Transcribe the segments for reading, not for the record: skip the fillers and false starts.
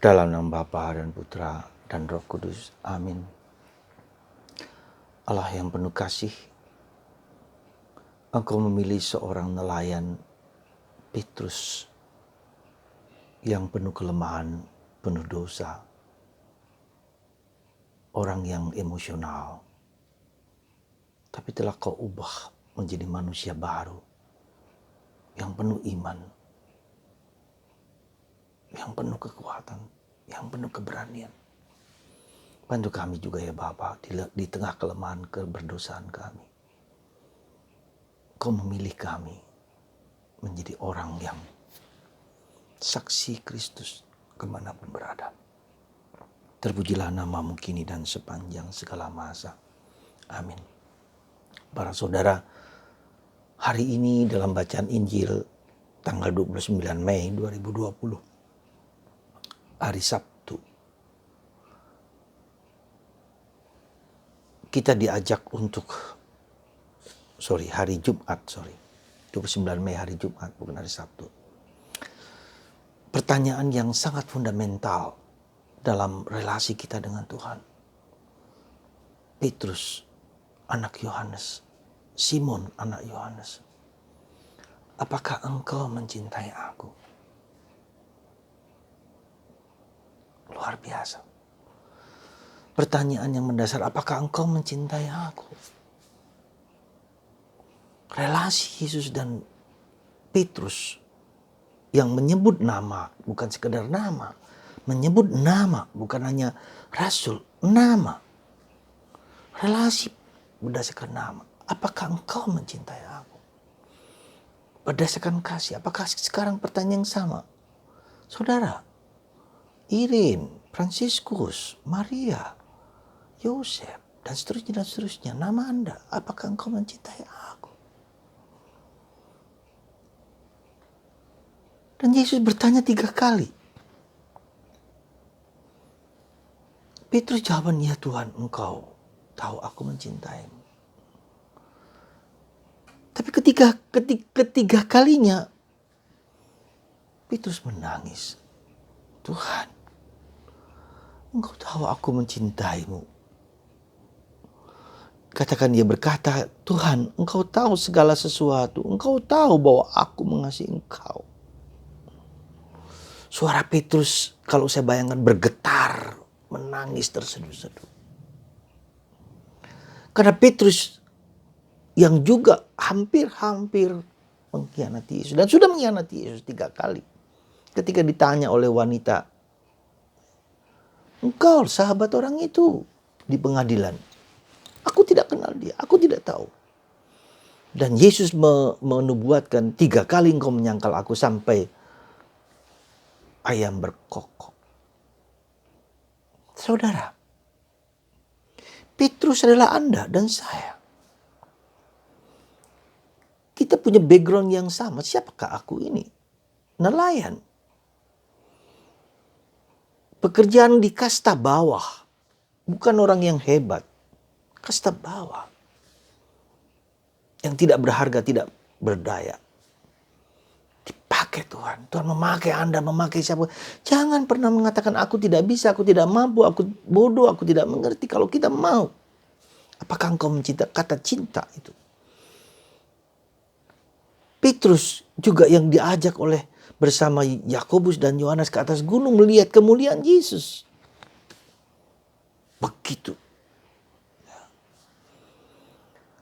Dalam nama Bapa dan Putra dan Roh Kudus. Amin. Allah yang penuh kasih, Engkau memilih seorang nelayan Petrus yang penuh kelemahan, penuh dosa. Orang yang emosional. Tapi telah Kau ubah menjadi manusia baru yang penuh iman, yang penuh kekuatan, yang penuh keberanian. Bantu kami juga ya Bapa di tengah kelemahan keberdosaan kami. Kau memilih kami menjadi orang yang saksi Kristus kemanapun berada. Terpujilah namamu kini dan sepanjang segala masa. Amin. Para saudara, hari ini dalam bacaan Injil tanggal 29 Mei 2020, hari Sabtu, kita diajak untuk, hari Jumat, 29 Mei hari Jumat, bukan hari Sabtu. Pertanyaan yang sangat fundamental dalam relasi kita dengan Tuhan. Petrus, anak Yohanes, Simon, anak Yohanes, apakah engkau mencintai aku? Luar biasa. Pertanyaan yang mendasar, apakah engkau mencintai aku? Relasi Yesus dan Petrus yang menyebut nama, bukan sekedar nama. Menyebut nama, bukan hanya rasul, nama. Relasi berdasarkan nama. Apakah engkau mencintai aku? Berdasarkan kasih, apakah sekarang pertanyaan yang sama? Saudara, Irin, Fransiskus, Maria, Yosef, dan seterusnya, nama Anda, apakah engkau mencintai aku? Dan Yesus bertanya 3 kali. Petrus jawaban, ya Tuhan, engkau tahu aku mencintaimu. Tapi ketiga kalinya, Petrus menangis. Tuhan, engkau tahu aku mencintaimu. Katakan dia berkata, Tuhan, engkau tahu segala sesuatu. Engkau tahu bahwa aku mengasihi engkau. Suara Petrus, kalau saya bayangkan, bergetar, menangis terseduh-seduh. Karena Petrus yang juga hampir mengkhianati Yesus. Dan sudah mengkhianati Yesus 3 kali. Ketika ditanya oleh wanita, engkau sahabat orang itu di pengadilan. Aku tidak kenal dia, aku tidak tahu. Dan Yesus menubuatkan 3 kali engkau menyangkal aku sampai ayam berkokok. Saudara, Petrus adalah Anda dan saya. Kita punya background yang sama. Siapakah aku ini? Nelayan. Pekerjaan di kasta bawah. Bukan orang yang hebat. Kasta bawah. Yang tidak berharga, tidak berdaya. Dipakai Tuhan. Tuhan memakai Anda, memakai siapa. Jangan pernah mengatakan aku tidak bisa, aku tidak mampu, aku bodoh, aku tidak mengerti. Kalau kita mau. Apakah engkau mencinta? Kata cinta itu. Petrus juga yang diajak oleh bersama Yakobus dan Yohanes ke atas gunung melihat kemuliaan Yesus. Begitu.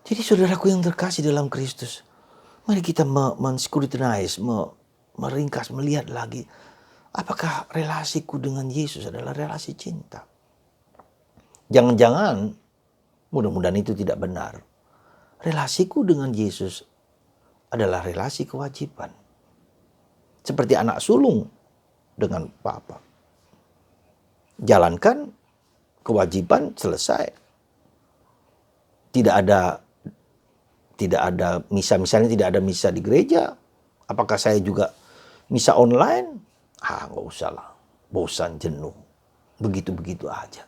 Jadi saudaraku yang terkasih dalam Kristus, mari kita men-scrutinize, meringkas, melihat lagi. Apakah relasiku dengan Yesus adalah relasi cinta? Jangan-jangan, mudah-mudahan itu tidak benar. Relasiku dengan Yesus adalah relasi kewajiban. Seperti anak sulung dengan Bapa. Jalankan kewajiban, selesai. Tidak ada misa, misalnya tidak ada misa di gereja. Apakah saya juga misa online? Nggak usah lah. Bosan, jenuh. Begitu-begitu aja.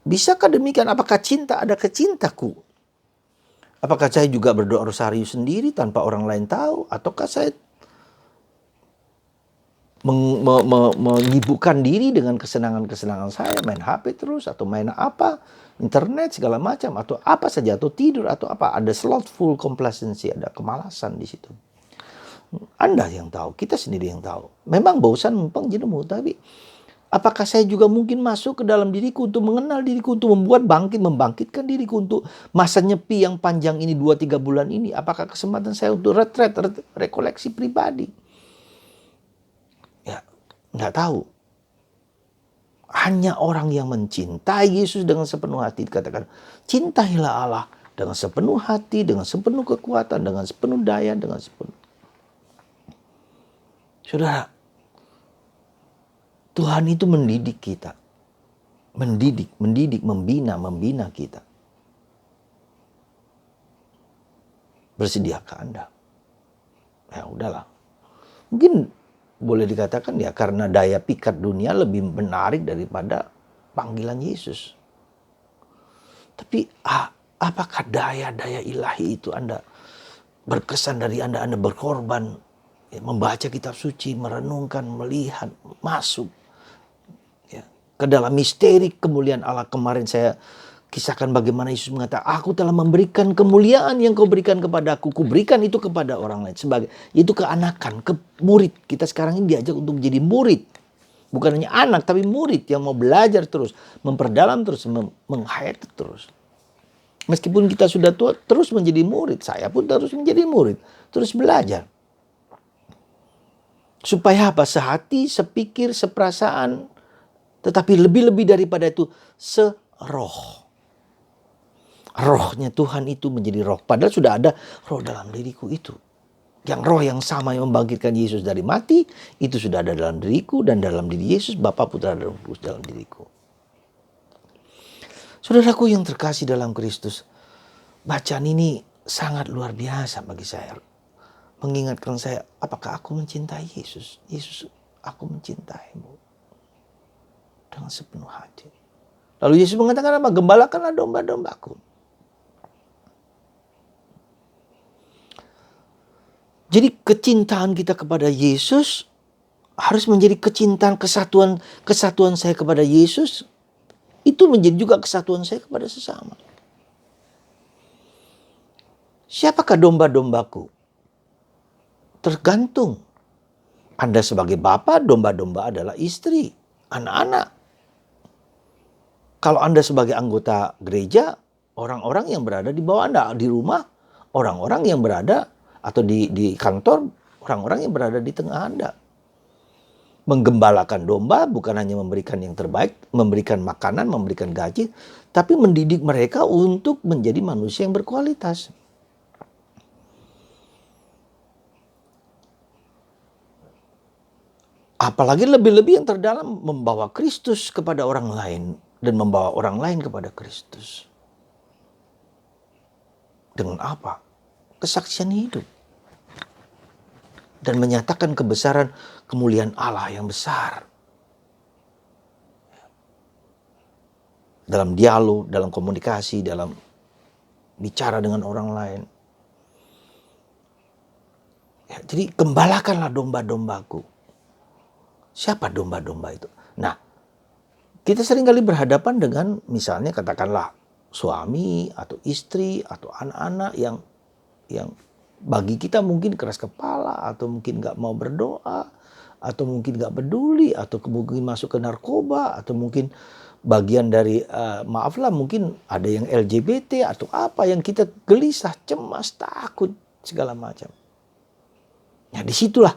Bisakah demikian? Apakah cinta ada kecintaku? Apakah saya juga berdoa rosarius sendiri tanpa orang lain tahu? Ataukah saya menyibukkan diri dengan kesenangan-kesenangan saya, main HP terus, atau main apa, internet segala macam, atau apa saja, atau tidur, atau apa. Ada slothful complacency, ada kemalasan di situ. Anda yang tahu, kita sendiri yang tahu. Memang bosan, mumpang jenuh, tapi apakah saya juga mungkin masuk ke dalam diriku untuk mengenal diriku, untuk membuat membangkitkan diriku untuk masa nyepi yang panjang ini 2-3 bulan ini? Apakah kesempatan saya untuk retret, rekoleksi pribadi? Ya, nggak tahu. Hanya orang yang mencintai Yesus dengan sepenuh hati dikatakan, cintailah Allah dengan sepenuh hati, dengan sepenuh kekuatan, dengan sepenuh daya, dengan sepenuh. Saudara, Tuhan itu mendidik kita. Mendidik, membina kita. Bersediakah Anda? Ya udahlah. Mungkin boleh dikatakan ya karena daya pikat dunia lebih menarik daripada panggilan Yesus. Tapi apakah daya-daya ilahi itu Anda berkesan dari Anda berkorban, ya, membaca kitab suci, merenungkan, melihat, masuk ya, ke dalam misteri kemuliaan Allah. Kemarin saya kisahkan bagaimana Yesus mengatakan, aku telah memberikan kemuliaan yang kau berikan kepadaku. Kuberikan itu kepada orang lain. Sebagai itu keanakan, ke murid. Kita sekarang ini diajak untuk menjadi murid. Bukan hanya anak, tapi murid yang mau belajar terus. Memperdalam terus, menghayati terus. Meskipun kita sudah tua, terus menjadi murid. Saya pun terus menjadi murid. Terus belajar. Supaya apa? Sehati, sepikir, seperasaan. Tetapi lebih-lebih daripada itu, seroh. Rohnya Tuhan itu menjadi roh. Padahal sudah ada roh dalam diriku itu. Yang roh yang sama yang membangkitkan Yesus dari mati, itu sudah ada dalam diriku dan dalam diri Yesus, Bapa, Putra, dan Roh Kudus dalam diriku. Saudaraku yang terkasih dalam Kristus, bacaan ini sangat luar biasa bagi saya. Mengingatkan saya, apakah aku mencintai Yesus? Yesus, aku mencintaimu dengan sepenuh hati. Lalu Yesus mengatakan apa? Gembalakanlah domba-dombaku. Jadi kecintaan kita kepada Yesus harus menjadi kecintaan, kesatuan saya kepada Yesus. Itu menjadi juga kesatuan saya kepada sesama. Siapakah domba-dombaku? Tergantung. Anda sebagai bapak, domba-domba adalah istri, anak-anak. Kalau Anda sebagai anggota gereja, orang-orang yang berada di bawah Anda, di rumah, orang-orang yang berada atau di kantor, orang-orang yang berada di tengah Anda. Menggembalakan domba bukan hanya memberikan yang terbaik, memberikan makanan, memberikan gaji, tapi mendidik mereka untuk menjadi manusia yang berkualitas. Apalagi lebih-lebih yang terdalam, membawa Kristus kepada orang lain dan membawa orang lain kepada Kristus. Dengan apa? Kesaksian hidup. Dan menyatakan kebesaran kemuliaan Allah yang besar. Dalam dialog, dalam komunikasi, dalam bicara dengan orang lain. Ya, jadi gembalakanlah domba-dombaku. Siapa domba-domba itu? Nah, kita seringkali berhadapan dengan misalnya katakanlah suami atau istri atau anak-anak yang bagi kita mungkin keras kepala, atau mungkin gak mau berdoa, atau mungkin gak peduli, atau mungkin masuk ke narkoba, atau mungkin bagian dari, maaflah mungkin ada yang LGBT atau apa yang kita gelisah, cemas, takut, segala macam. Ya disitulah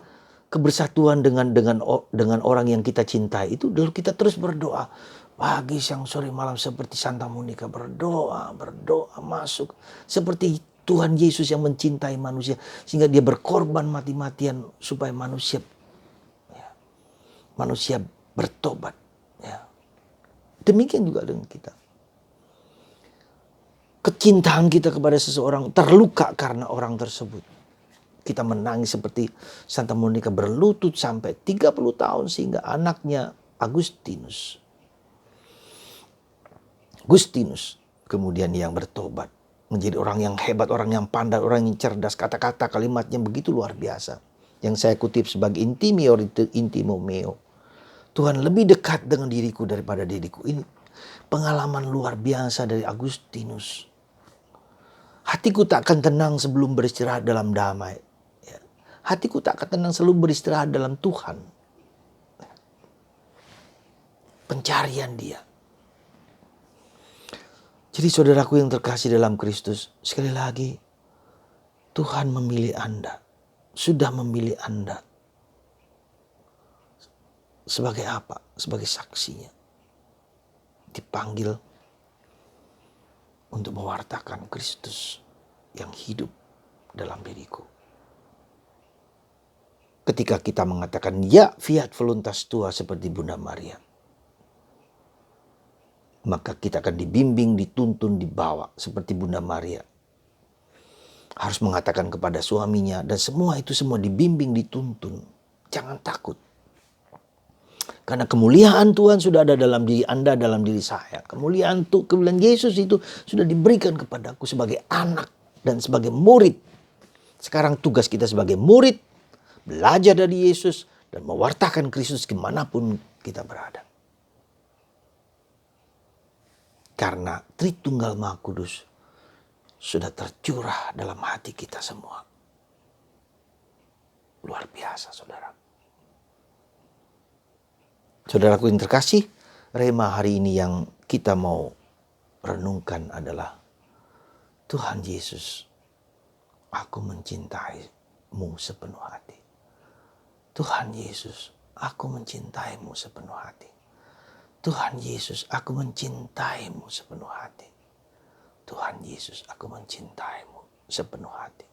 kebersatuan dengan orang yang kita cintai itu, lalu kita terus berdoa. Pagi, siang, sore, malam seperti Santa Monica berdoa masuk. Seperti Tuhan Yesus yang mencintai manusia sehingga dia berkorban mati-matian supaya manusia bertobat. Ya. Demikian juga dengan kita. Kecintaan kita kepada seseorang terluka karena orang tersebut. Kita menangis seperti Santa Monica berlutut sampai 30 tahun sehingga anaknya Agustinus kemudian yang bertobat. Menjadi orang yang hebat, orang yang pandai, orang yang cerdas. Kata-kata kalimatnya begitu luar biasa. yang saya kutip sebagai intimi or intimo meo. Tuhan lebih dekat dengan diriku daripada diriku. Ini pengalaman luar biasa dari Agustinus. Hatiku tak akan tenang sebelum beristirahat dalam damai. Ya. Hatiku tak akan tenang sebelum beristirahat dalam Tuhan. Pencarian dia. Jadi saudaraku yang terkasih dalam Kristus, sekali lagi, Tuhan memilih Anda, sudah memilih Anda. Sebagai apa? Sebagai saksinya. Dipanggil untuk mewartakan Kristus yang hidup dalam diriku. Ketika kita mengatakan ya fiat voluntas tua seperti Bunda Maria, maka kita akan dibimbing, dituntun, dibawa seperti Bunda Maria. Harus mengatakan kepada suaminya, dan semua itu semua dibimbing, dituntun. Jangan takut. Karena kemuliaan Tuhan sudah ada dalam diri Anda, dalam diri saya. Kemuliaan Yesus itu sudah diberikan kepadaku sebagai anak dan sebagai murid. Sekarang tugas kita sebagai murid, belajar dari Yesus dan mewartakan Kristus kemanapun kita berada. Karena Tritunggal Maha Kudus sudah tercurah dalam hati kita semua. Luar biasa, saudara. Saudaraku yang terkasih, rema hari ini yang kita mau renungkan adalah Tuhan Yesus, aku mencintaimu sepenuh hati. Tuhan Yesus, aku mencintaimu sepenuh hati. Tuhan Yesus, aku mencintaimu sepenuh hati. Tuhan Yesus, aku mencintaimu sepenuh hati.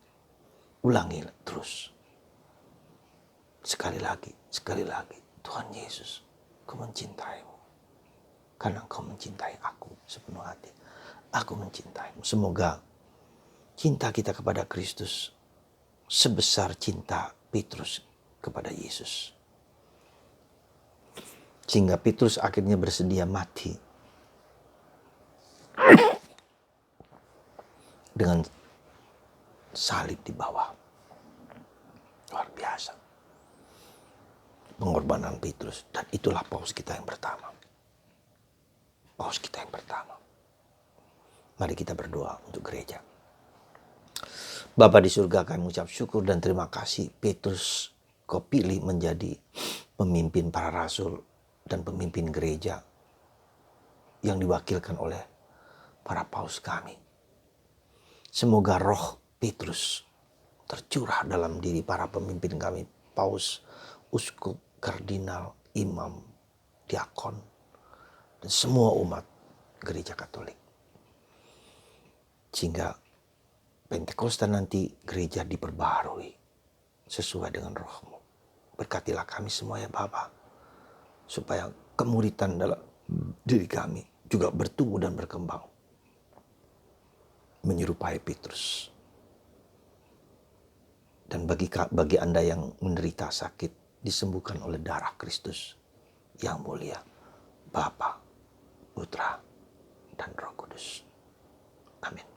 Ulangi terus. Sekali lagi. Tuhan Yesus, aku mencintaimu. Karena engkau mencintai aku sepenuh hati. Aku mencintaimu. Semoga cinta kita kepada Kristus sebesar cinta Petrus kepada Yesus. Sehingga Petrus akhirnya bersedia mati dengan salib di bawah. Luar biasa pengorbanan Petrus. Dan itulah paus kita yang pertama. Paus kita yang pertama. Mari kita berdoa untuk gereja. Bapa di surga, kami mengucap syukur dan terima kasih Petrus kau pilih menjadi pemimpin para rasul dan pemimpin gereja yang diwakilkan oleh para paus kami. Semoga roh Petrus tercurah dalam diri para pemimpin kami, paus, uskup, kardinal, imam, diakon, dan semua umat gereja Katolik. Sehingga Pentakosta nanti gereja diperbaharui sesuai dengan roh-Mu. Berkatilah kami semua ya Bapa, supaya kemuritan dalam diri kami juga bertumbuh dan berkembang menyerupai Petrus. Dan bagi Anda yang menderita sakit, disembuhkan oleh darah Kristus yang mulia, Bapa, Putra, dan Roh Kudus. Amin.